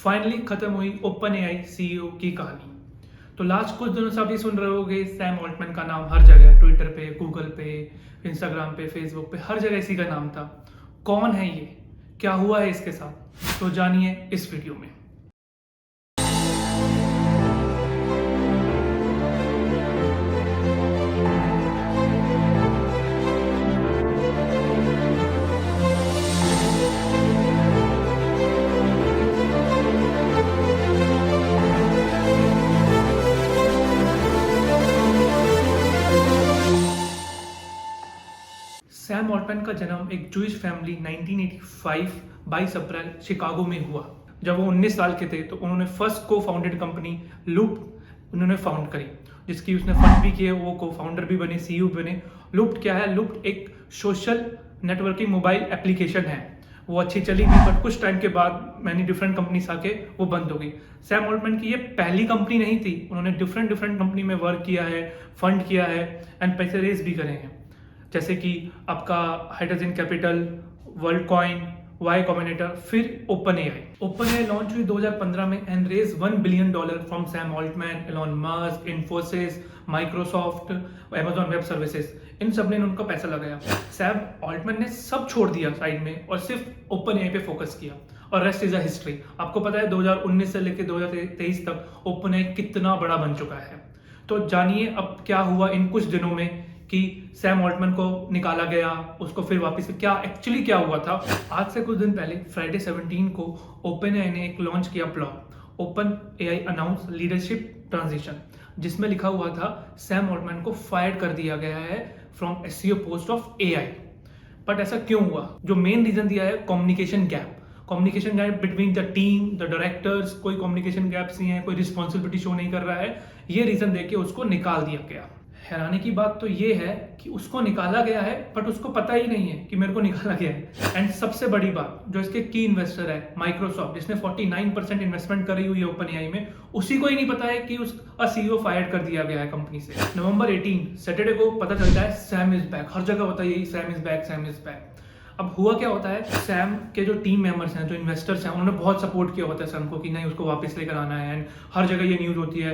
Finally खत्म हुई open AI CEO की कहानी। तो लास्ट कुछ दिनों से आप ये सुन रहे होगे सैम ऑल्टमैन का नाम हर जगह, ट्विटर पे, गूगल पे, इंस्टाग्राम पे, फेसबुक पे, हर जगह इसी का नाम था। कौन है ये, क्या हुआ है इसके साथ, तो जानिए इस वीडियो में। सैम ऑल्टमैन का जन्म एक जूइश फैमिली 1985 22 अप्रैल शिकागो में हुआ। जब वो 19 साल के थे तो उन्होंने फर्स्ट को फाउंडेड कंपनी लूप्ट उन्होंने फाउंड करी, जिसकी उसने फंड भी किए, वो को फाउंडर भी बने, सीईओ बने। लूप्ट क्या है? लूप्ट एक सोशल नेटवर्किंग मोबाइल एप्लीकेशन है। वो अच्छी चली भी, बट कुछ टाइम के बाद मैनी डिफरेंट कंपनीज आके वो बंद हो गई। सैम ऑल्टमैन की ये पहली कंपनी नहीं थी, उन्होंने डिफरेंट कंपनी में वर्क किया है, फंड किया है एंड पैसे रेज भी करे हैं, जैसे कि आपका hydrogen capital, Worldcoin, Y Combinator, फिर ओपन एआई लॉन्च हुई 2015 में and raise $1 billion from Sam Altman, Elon Musk, Infosys, Microsoft, Amazon Web Services. इन सब ने उनका पैसा लगाया। सैम ऑल्टमैन ने सब छोड़ दिया साइड में और सिर्फ ओपन एआई पे फोकस किया, और रेस्ट इज अ हिस्ट्री। आपको पता है 2019 से लेकर 2023 तक ओपन एआई कितना बड़ा बन चुका है। तो जानिए अब क्या हुआ इन कुछ दिनों में कि सैम ऑल्टमैन को निकाला गया, उसको फिर वापस से क्या हुआ था। आज से कुछ दिन पहले फ्राइडे 17 को ओपन एआई ने एक लॉन्च किया blog, open AI announce leadership transition, जिसमें लिखा हुआ था सैम ऑल्टमैन को फायर कर दिया गया है from SEO post of AI. But ऐसा क्यों हुआ? जो मेन रीजन दिया है communication gap between the team, the directors. कोई कम्युनिकेशन गैप्स नहीं है, कोई रिस्पॉन्सिबिलिटी शो नहीं कर रहा है, ये रीजन देके उसको निकाल दिया गया। हैरानी की बात तो ये है कि उसको निकाला गया है बट उसको पता ही नहीं है कि मेरे को निकाला गया है। एंड सबसे बड़ी बात, जो इसके की इन्वेस्टर है माइक्रोसॉफ्ट, जिसने 49% इन्वेस्टमेंट करी हुई है ओपन एआई में, उसी को ही नहीं पता है कि उसका सीईओ फायर कर दिया गया है कंपनी से। नवंबर 18 सैटरडे को पता चलता है सैम इज बैक। हर जगह होता है यही, सैम इज बैक। अब हुआ क्या होता है, सैम के जो टीम मेंबर्स हैं, जो इन्वेस्टर्स हैं, उन्होंने बहुत सपोर्ट किया होता है सैम को कि नहीं, उसको वापस लेकर आना है। एंड हर जगह ये न्यूज़ होती है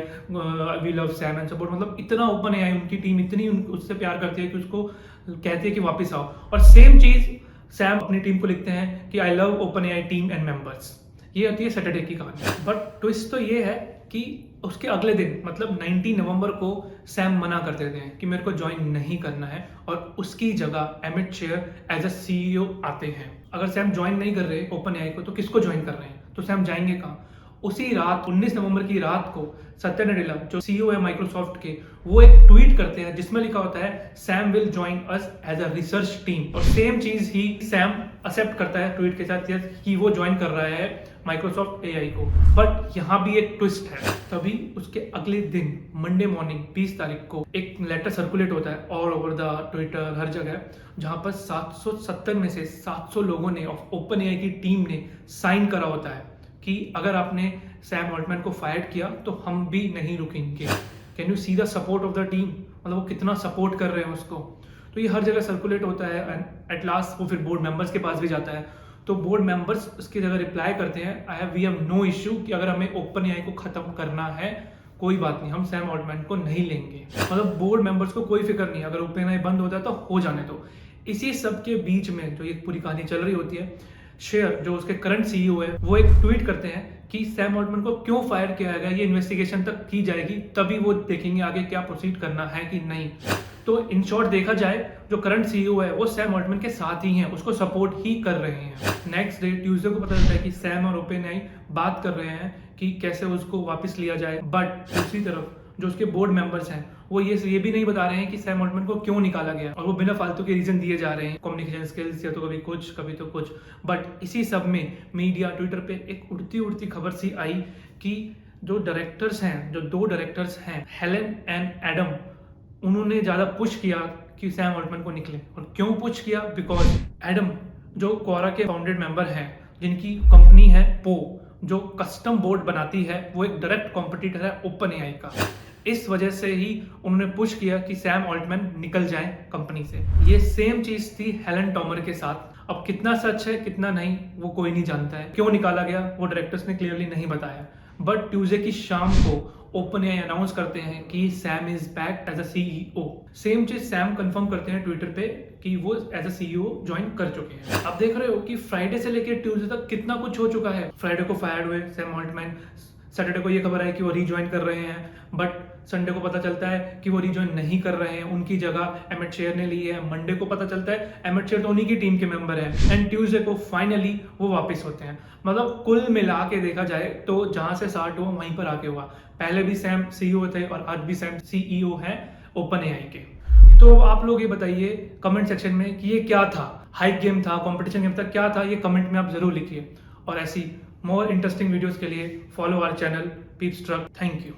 we love Sam and support. मतलब इतना ओपन एआई, उनकी टीम इतनी उससे प्यार करती है कि उसको कहती है कि वापस आओ। और सेम चीज़ सैम अपनी टीम को लिखते हैं कि I love open AI team and members. ये होती है सैटरडे की कहानी। बट ट्विस्ट तो ये है कि उसके अगले दिन मतलब 19 नवंबर को सैम मना कर देते हैं कि मेरे को ज्वाइन नहीं करना है, और उसकी जगह Emmett Shear as a CEO आते हैं। अगर सैम ज्वाइन नहीं कर रहे ओपन एआई को, तो किसको ज्वाइन कर रहे हैं? तो सैम जाएंगे कहाँ? उसी रात 19 नवंबर की रात को सत्या नडेला, जो सीईओ है माइक्रोसॉफ्ट के, वो एक ट्वीट करते हैं जिसमें लिखा होता है Sam will join us as a research team. और सेम चीज ही सैम एक्सेप्ट करता है ट्वीट के साथ कि वो ज्वाइन कर रहा है माइक्रोसॉफ्ट एआई को। बट यहाँ भी एक ट्विस्ट है। तभी उसके अगले दिन मंडे मॉर्निंग 20 तारीख को एक लेटर सर्कुलेट होता है ऑल ओवर द ट्विटर, हर जगह, जहां पर 770 में से 700 लोगों ने ओपन एआई की टीम ने साइन करा होता है कि अगर आपने सैम ऑल्टमैन को फायर किया तो हम भी नहीं रुकेंगे। Can you see the support of the team? मतलब वो कितना सपोर्ट कर रहे हैं उसको। तो ये हर जगह सर्कुलेट होता है एंड एट लास्ट वो फिर बोर्ड मेंबर्स के पास भी जाता है। तो बोर्ड मेंबर्स उसकी जगह रिप्लाई करते हैं वी हैव नो इश्यू, कि अगर हमें ओपन एआई को खत्म करना है कोई बात नहीं, हम सैम ऑल्टमैन को नहीं लेंगे। मतलब बोर्ड मेंबर्स को कोई फिक्र नहीं, अगर ओपन एआई बंद होता है तो हो जाने दो। इसी सब के बीच में जो ये पूरी कहानी चल रही होती है, शेयर जो उसके करंट सीईओ है, वो एक ट्वीट करते हैं कि सैम ऑल्टमैन को क्यों फायर किया गया, ये इन्वेस्टिगेशन तक की जाएगी, तभी वो देखेंगे आगे क्या प्रोसीड करना है कि नहीं। तो इन शॉर्ट देखा जाए, जो करंट सीईओ है वो सैम ऑल्टमैन के साथ ही हैं, उसको सपोर्ट ही कर रहे हैं। नेक्स्ट डे ट्यूसडे को पता चलता है कि सैम और ओपन एआई बात कर रहे हैं कि कैसे उसको वापस लिया जाए। बट दूसरी तरफ जो उसके बोर्ड मेंबर्स हैं वो ये भी नहीं बता रहे हैं कि सैम ऑल्टमैन को क्यों निकाला गया, और वो बिना फालतू के रीजन दिए जा रहे हैं, कम्युनिकेशन स्किल्स, या तो कभी कुछ कभी तो कुछ। बट इसी सब में मीडिया ट्विटर पे एक उड़ती खबर सी आई कि जो डायरेक्टर्स हैं, जो 2 डायरेक्टर्स हैं, हेलन एंड एडम, उन्होंने ज्यादा पुश किया कि सैम ऑल्टमैन को निकले। और क्यों पुश किया? बिकॉज एडम जो क्वारा के फाउंडेड मेंबर हैं, जिनकी कंपनी है पो, जो कस्टम बोर्ड बनाती है, वो एक डायरेक्ट कॉम्पिटिटर है ओपन एआई का। इस वजह से ही उन्होंने पुश किया कि सैम ऑल्टमैन निकल जाए कंपनी से। ये सेम चीज थी हेलन टॉमर के साथ। अब कितना सच है कितना नहीं वो कोई नहीं जानता है, क्यों निकाला गया वो डायरेक्टर्स ने क्लियरली नहीं बताया। बट ट्यूसडे की शाम को OpenAI अनाउंस करते हैं कि Sam is back as a CEO। Same चीज सैम कंफर्म करते हैं ट्विटर पे कि वो एज अ CEO ज्वाइन कर चुके हैं। आप देख रहे हो कि फ्राइडे से लेकर ट्यूसडे तक कितना कुछ हो चुका है। फ्राइडे को फायर्ड हुए सैम ऑल्टमैन, सैटरडे को ये खबर आई कि वो रीज्वाइन कर रहे हैं, बट संडे को पता चलता है कि वो रीज्वाइन नहीं कर रहे हैं, उनकी जगह एमिट शेयर ने ली है। मंडे को पता चलता है एमिट शेयर तो उन्हीं की टीम के मेंबर हैं, एंड ट्यूसडे को फाइनली वो वापस होते हैं। मतलब कुल मिला के देखा जाए तो जहां से स्टार्ट हुआ वहीं पर आके हुआ। पहले भी सैम CEO थे और आज भी सैम CEO हैं OpenAI के। तो आप लोग ये बताइए कमेंट सेक्शन में कि ये क्या था, हाइक गेम था, कंपटीशन गेम था, क्या था, ये कमेंट में आप जरूर लिखिए। और ऐसी मोर इंटरेस्टिंग वीडियोस के लिए follow our channel peeps truck. Thank you.